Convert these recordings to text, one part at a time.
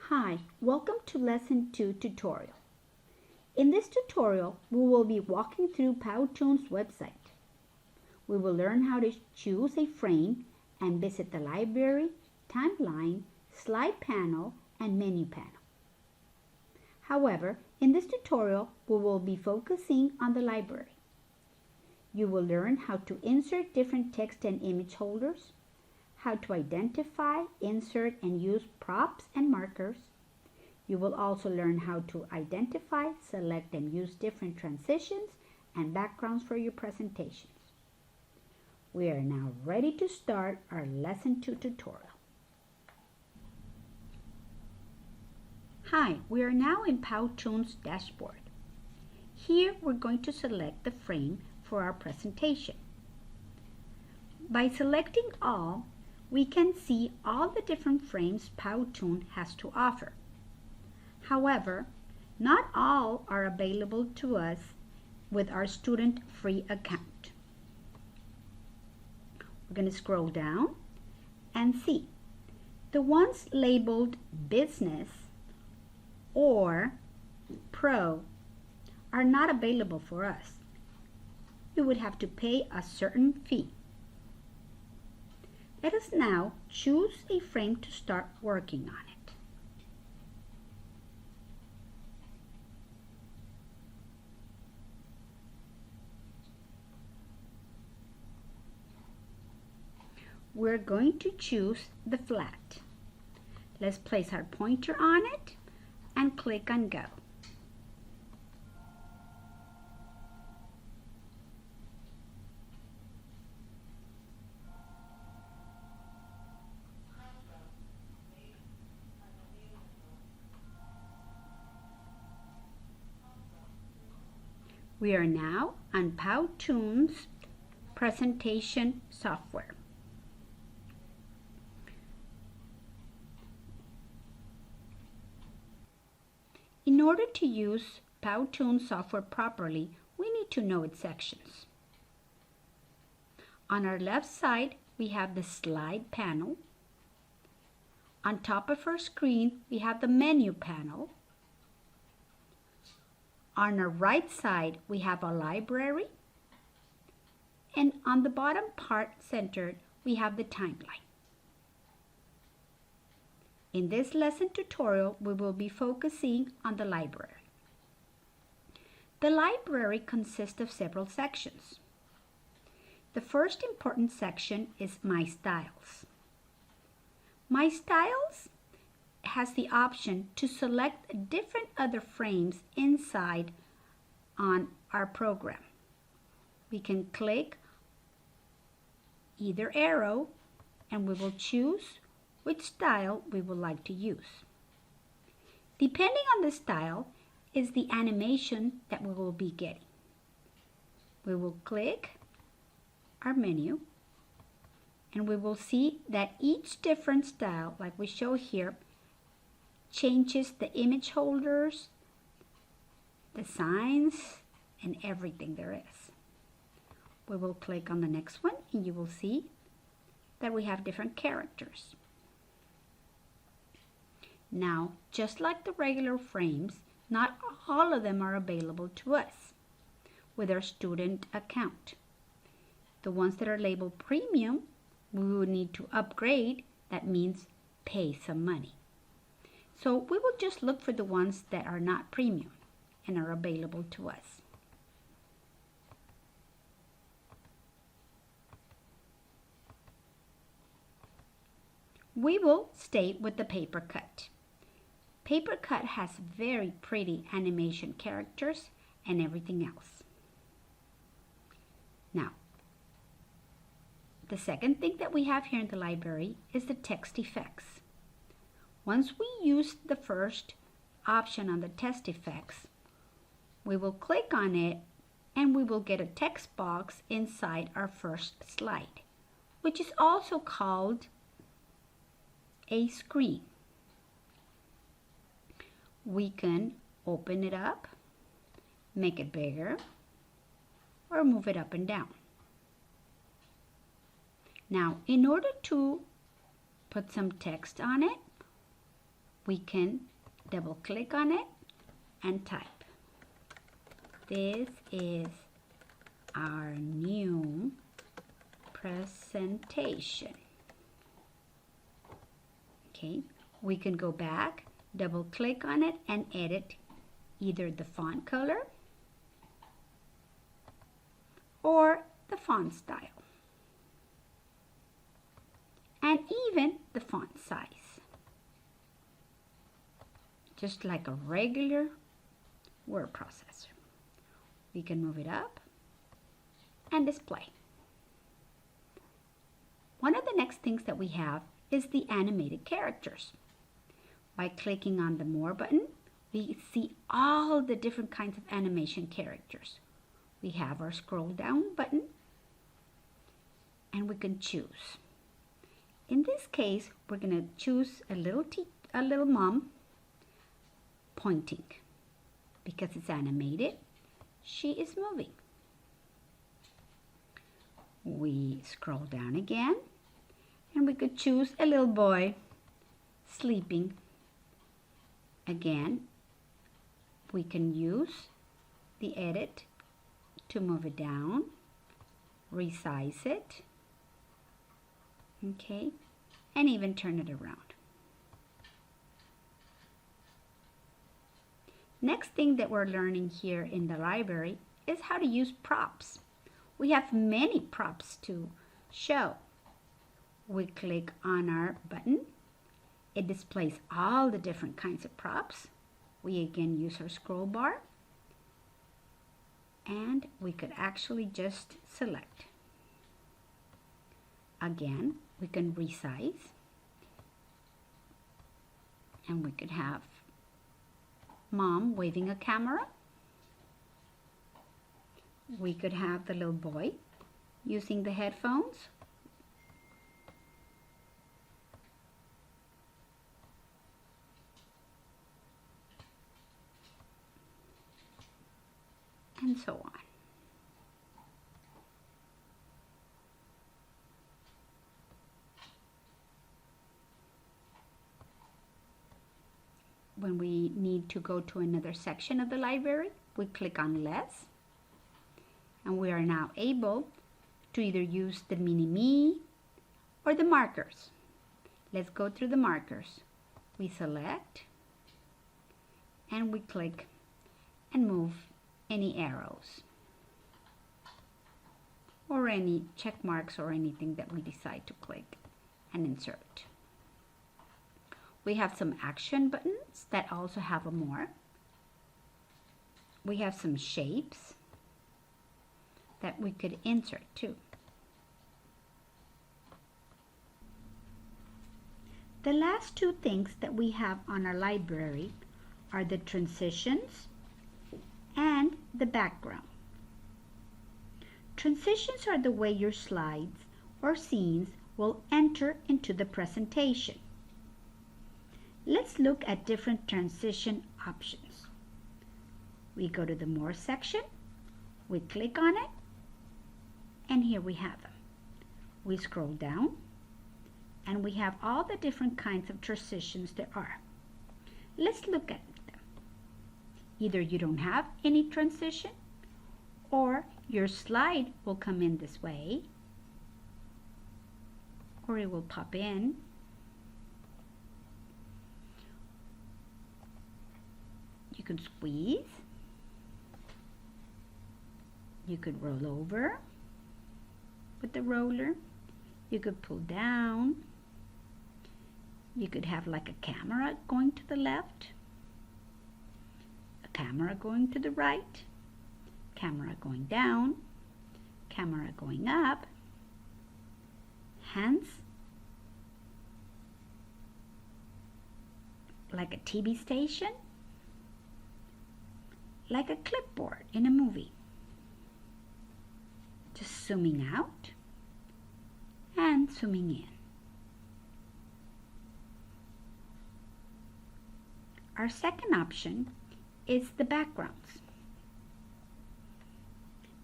Hi, welcome to Lesson 2 tutorial. In this tutorial, we will be walking through Powtoon's website. We will learn how to choose a frame and visit the library, timeline, slide panel, and menu panel. However, in this tutorial, we will be focusing on the library. You will learn how to insert different text and image holders, how to identify, insert, and use props and markers. You will also learn how to identify, select, and use different transitions and backgrounds for your presentations. We are now ready to start our Lesson 2 tutorial. Hi, we are now in Powtoon's dashboard. Here we're going to select the frame for our presentation. By selecting all, we can see all the different frames Powtoon has to offer. However, not all are available to us with our student free account. We're going to scroll down and see the ones labeled Business or Pro are not available for us. You would have to pay a certain fee. Let us now choose a frame to start working on it. We're going to choose the flat. Let's place our pointer on it and click on Go. We are now on Powtoon's presentation software. In order to use Powtoon software properly, we need to know its sections. On our left side, we have the slide panel. On top of our screen, we have the menu panel. On our right side, we have a library. And on the bottom part centered, we have the timeline. In this lesson tutorial, we will be focusing on the library. The library consists of several sections. The first important section is My Styles. My Styles has the option to select different other frames inside on our program. We can click either arrow and we will choose which style we would like to use. Depending on the style is the animation that we will be getting. We will click our menu and we will see that each different style, like we show here, changes the image holders, the signs, and everything there is. We will click on the next one and you will see that we have different characters. Now, just like the regular frames, not all of them are available to us with our student account. The ones that are labeled premium, we will need to upgrade. That means pay some money. So we will just look for the ones that are not premium and are available to us. We will stay with the paper cut. Paper cut has very pretty animation characters and everything else. Now, the second thing that we have here in the library is the text effects. Once we use the first option on the text effects, we will click on it and we will get a text box inside our first slide, which is also called a screen. We can open it up, make it bigger, or move it up and down. Now, in order to put some text on it, we can double click on it and type. This is our new presentation. Okay, we can go back, double click on it and edit either the font color or the font style, and even the font size, just like a regular word processor. We can move it up and display. One of the next things that we have is the animated characters. By clicking on the More button, we see all the different kinds of animation characters. We have our scroll down button, and we can choose. In this case, we're going to choose a little mom pointing. Because it's animated, she is moving. We scroll down again, and we could choose a little boy sleeping. Again, we can use the edit to move it down, resize it, okay, and even turn it around. Next thing that we're learning here in the library is how to use props. We have many props to show. We click on our button. It displays all the different kinds of props. We again use our scroll bar, and we could actually just select. Again, we can resize, and we could have mom waving a camera. We could have the little boy using the headphones. And so on. When we need to go to another section of the library, we click on Less, and we are now able to either use the Mini-Me or the markers. Let's go through the markers. We select, and we click and move any arrows or any check marks or anything that we decide to click and insert. We have some action buttons that also have a more. We have some shapes that we could insert too. The last two things that we have on our library are the transitions and the background. Transitions are the way your slides or scenes will enter into the presentation. Let's look at different transition options. We go to the More section, we click on it, and here we have them. We scroll down, and we have all the different kinds of transitions there are. Let's look at them. Either you don't have any transition, or your slide will come in this way, or it will pop in. You can squeeze. You could roll over with the roller. You could pull down. You could have like a camera going to the left, a camera going to the right, camera going down, camera going up, hands like a TV station, like a clipboard in a movie. Just zooming out and zooming in. Our second option is the backgrounds.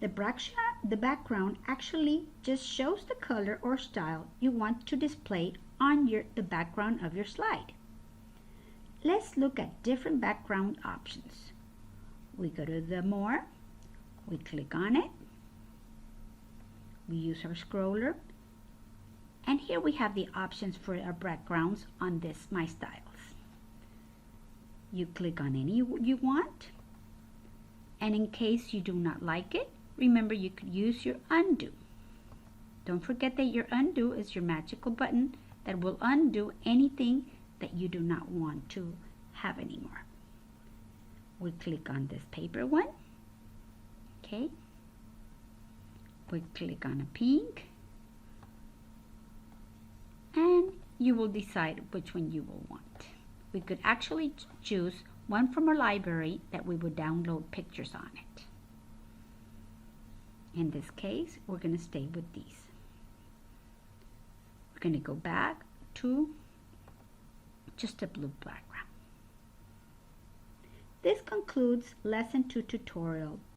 The background actually just shows the color or style you want to display on the background of your slide. let's look at different background options. We go to the More, we click on it, we use our scroller, and here we have the options for our backgrounds on this My Styles. You click on any you want, and in case you do not like it, remember you could use your undo. Don't forget that your undo is your magical button that will undo anything that you do not want to have anymore. We click on this paper one. Okay. We click on a pink. And you will decide which one you will want. We could actually choose one from our library that we would download pictures on it. In this case, we're going to stay with these. We're going to go back to just a blue background. This concludes Lesson 2 tutorial.